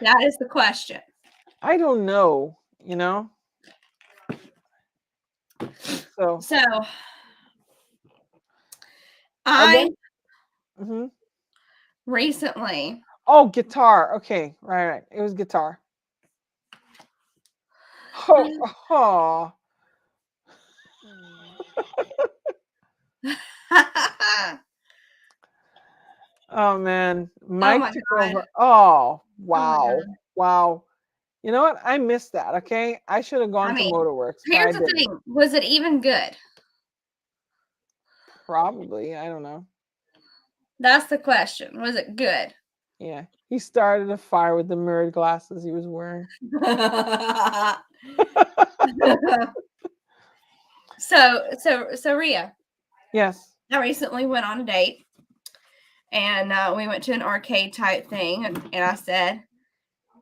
That is the question. I don't know, you know. So I mm-hmm. recently. Oh, guitar. Okay, right. It was guitar. Oh. Oh man, Mike took over. Oh wow, wow. You know what? I missed that. Okay, I should have gone to Motorworks. Here's the thing: was it even good? Probably. I don't know. That's the question. Was it good? Yeah, he started a fire with the mirrored glasses he was wearing. So Rhea. Yes. I recently went on a date, and we went to an arcade type thing, and I said,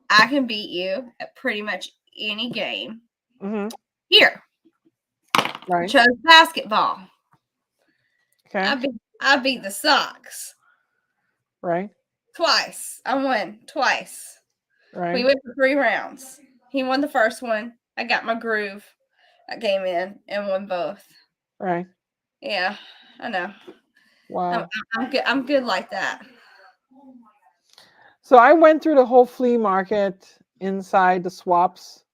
I can beat you at pretty much any game. Mm-hmm. Here. Right. I chose basketball. Okay. I beat the Sox. Right. Twice. I won twice. Right. We went for 3 rounds. He won the first one. I got my groove. I came in and won both. Right. Yeah, I know. Wow. I'm good. I'm good like that. So I went through the whole flea market inside the swaps.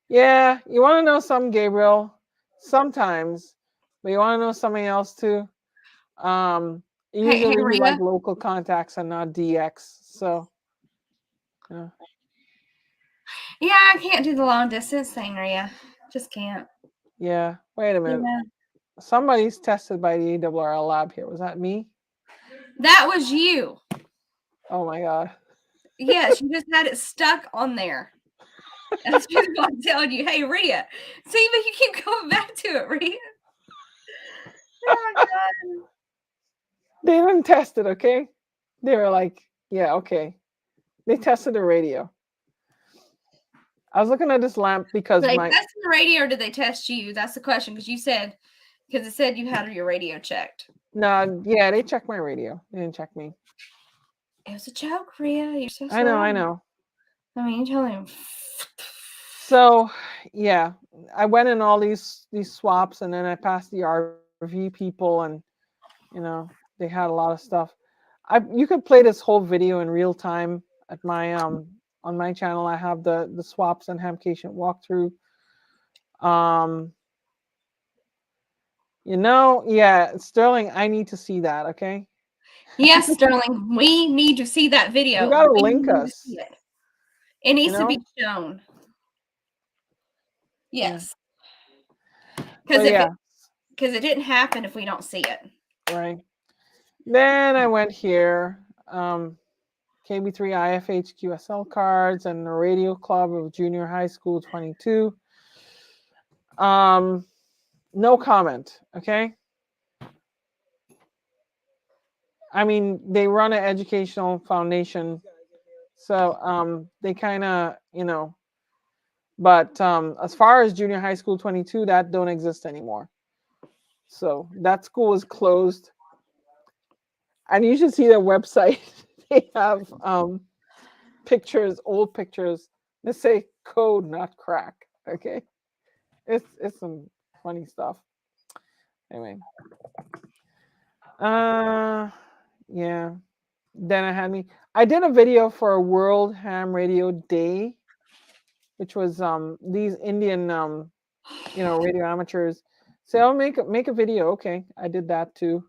Yeah, you want to know something, Gabriel? Sometimes, but you want to know something else too. Usually you like local contacts and not DX. So, yeah. Yeah, I can't do the long distance thing, Rhea. Just can't. Yeah. Wait a minute. Yeah. Somebody's tested by the ARRL lab here. Was that me? That was you. Oh my God. Yes, you just had it stuck on there. That's just what I'm telling you. Hey, Rhea. See, but you keep going back to it, Rhea. Oh my God. They didn't test it, okay? They were like, yeah, okay. They tested the radio. I was looking at this lamp because they tested the radio, or did they test you? That's the question, because it said you had your radio checked. No, yeah, they checked my radio. They didn't check me. It was a joke, Rhea. You're so sorry. I know. I mean, you tell him. So, yeah, I went in all these swaps, and then I passed the RV people, and you know they had a lot of stuff. You could play this whole video in real time at my on my channel. I have the swaps and Hamcation walkthrough. Yeah, Sterling, I need to see that. Okay. Yes, Sterling, we need to see that video. You gotta link us. It needs to be shown. Yes. Because it didn't happen if we don't see it. Right. Then I went here. KB3 IFH QSL cards and the radio club of junior high school 22. No comment. Okay. I mean, they run an educational foundation, so they kind of, but as far as junior high school 22, that don't exist anymore. So that school is closed. And you should see their website. They have pictures, old pictures. They say code, not crack. Okay, it's some funny stuff. Anyway, Yeah. Then I did a video for World Ham Radio Day, which was these Indian radio amateurs say, "I'll make a video." Okay, I did that too.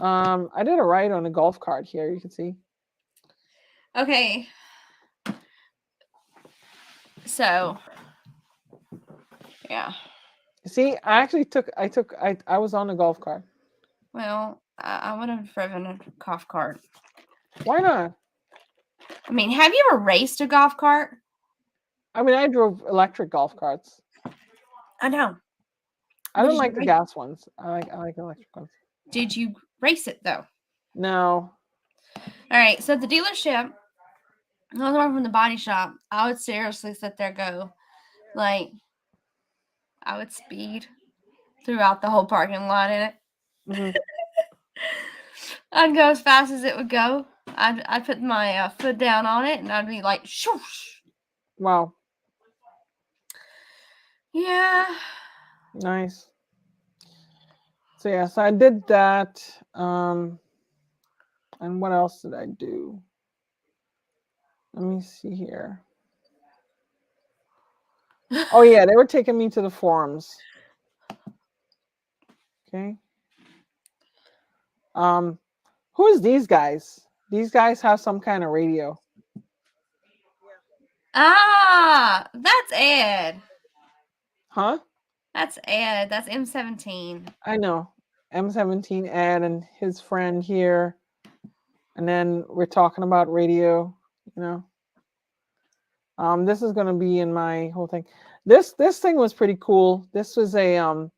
I did a ride on a golf cart here. You can see. Okay. So, yeah. See, I was on a golf cart. Well, I would have driven a golf cart. Why not? I mean, have you ever raced a golf cart? I mean, I drove electric golf carts. I know. I But don't did you like the race- gas ones. I like electric ones. Did you race it though? No. All right. So at the dealership, I was working from the body shop. I would seriously sit there, go, like, I would speed throughout the whole parking lot in it. Hmm. I'd go as fast as it would go. I'd put my foot down on it, and I'd be like, shoosh. Wow. Yeah. Nice. So yes, I did that. And what else did I do? Let me see here. Oh yeah, they were taking me to the forums. Okay. Who is these guys? These guys have some kind of radio. Ah, that's Ed. Huh? That's Ed. That's M17. I know. M17 Ed and his friend here. And then we're talking about radio, you know. This is gonna be in my whole thing. This thing was pretty cool. This was a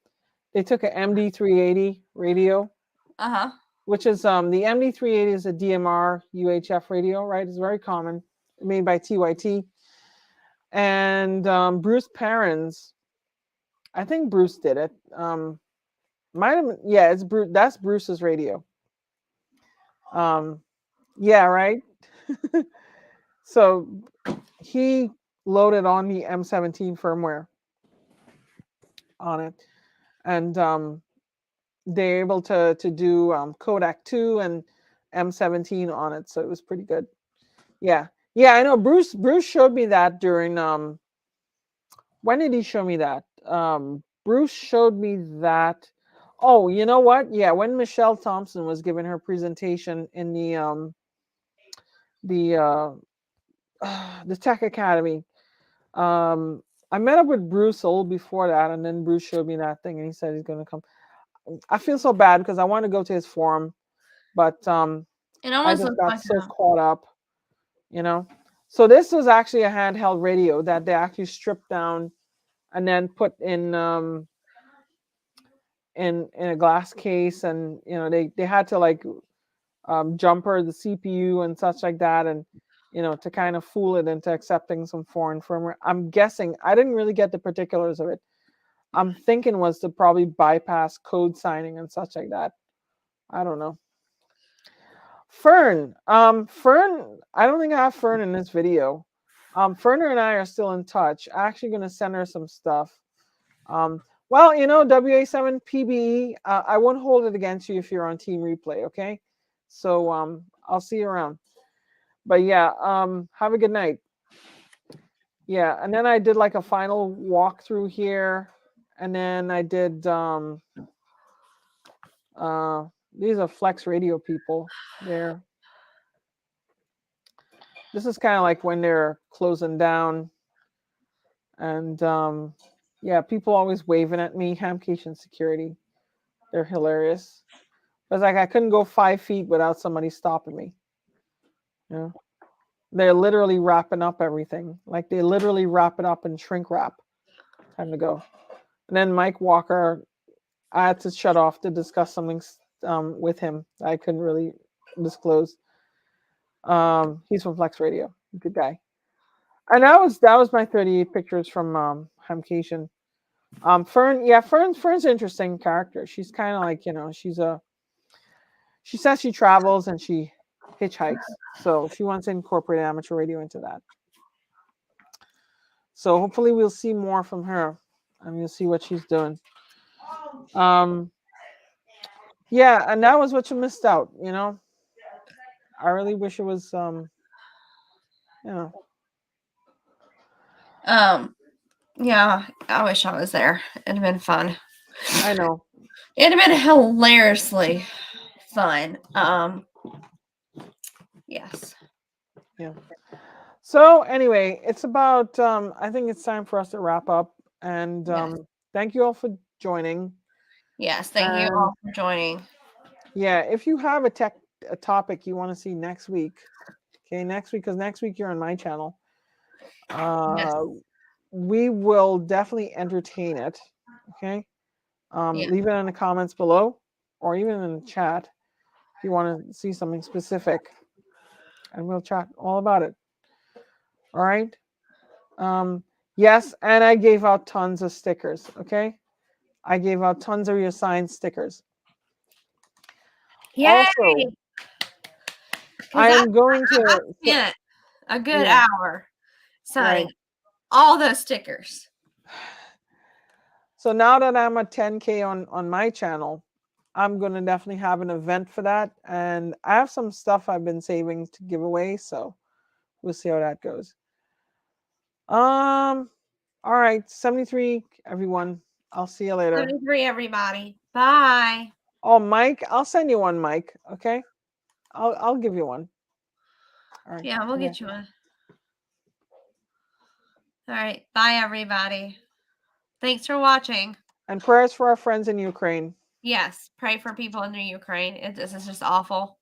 they took a MD380 radio, Uh-huh. which is the MD380 is a DMR UHF radio, right? It's very common, made by TYT. And Bruce Perrins, I think Bruce did it. Might have, yeah, it's Bruce. That's Bruce's radio. Yeah, right. So he loaded on the M17 firmware on it, and they're able to do Kodak 2 and M17 on it, so it was pretty good. Yeah, yeah, I know. Bruce showed me that during when did he show me that? Bruce showed me that. Oh, you know what? Yeah, when Michelle Thompson was giving her presentation in the the Tech Academy. I met up with Bruce a little before that, and then Bruce showed me that thing, and he said he's going to come. I feel so bad because I want to go to his forum, but It I almost just looks got like so caught up, you know. So this was actually a handheld radio that they actually stripped down and then put in a glass case, and you know they had to like jumper the CPU and such like that, and you know to kind of fool it into accepting some foreign firmware. I'm guessing I didn't really get the particulars of it. I'm thinking was to probably bypass code signing and such like that. I don't know. Fern, Fern, I don't think I have Fern in this video. Ferner and I are still in touch. I'm actually going to send her some stuff. Well, you know, WA7PBE, I won't hold it against you if you're on Team Replay, okay? So I'll see you around. But yeah, have a good night. Yeah, and then I did like a final walkthrough here, and then I did these are Flex Radio people. This is kind of like when they're closing down, and yeah, people always waving at me. Hamcation security, they're hilarious. It's like I couldn't go 5 feet without somebody stopping me. You know, they're literally wrapping up everything. Like they literally wrap it up in shrink wrap. Time to go. And then Mike Walker, I had to shut off to discuss something with him that I couldn't really disclose. He's from Flex Radio, good guy. And that was my 38 pictures from Hamcation. Fern, yeah, Fern's an interesting character. She's kind of like, you know, she says she travels and she hitchhikes, so she wants to incorporate amateur radio into that. So hopefully we'll see more from her, and we'll see what she's doing. Yeah, and that was what you missed out, you know. I really wish it was you know. Yeah, I wish I was there. It'd have been fun. I know. It'd have been hilariously fun. Yes. Yeah. So anyway, it's about I think it's time for us to wrap up. And Yes. thank you all for joining. Yes. Thank you And all for joining. yeah, if you have a topic you want to see next week, okay, next week, because next week you're on my channel. Yes. We will definitely entertain it. Okay. Yeah. Leave it in the comments below or even in the chat if you want to see something specific. And we'll chat all about it. All right. Yes, and I gave out tons of stickers. Okay. I gave out tons of your signed stickers. Yay! Also, I am going to spent a good yeah, hour signing right. all those stickers. So now that I'm at 10K on my channel, I'm going to definitely have an event for that. And I have some stuff I've been saving to give away. So we'll see how that goes. All right. 73, everyone. I'll see you later. 73, everybody. Bye. Oh, Mike, I'll send you one, Mike. Okay. I'll give you one. All right. Yeah, we'll get you one. All right. Bye, everybody. Thanks for watching. And prayers for our friends in Ukraine. Yes. Pray for people in the Ukraine. This is just awful.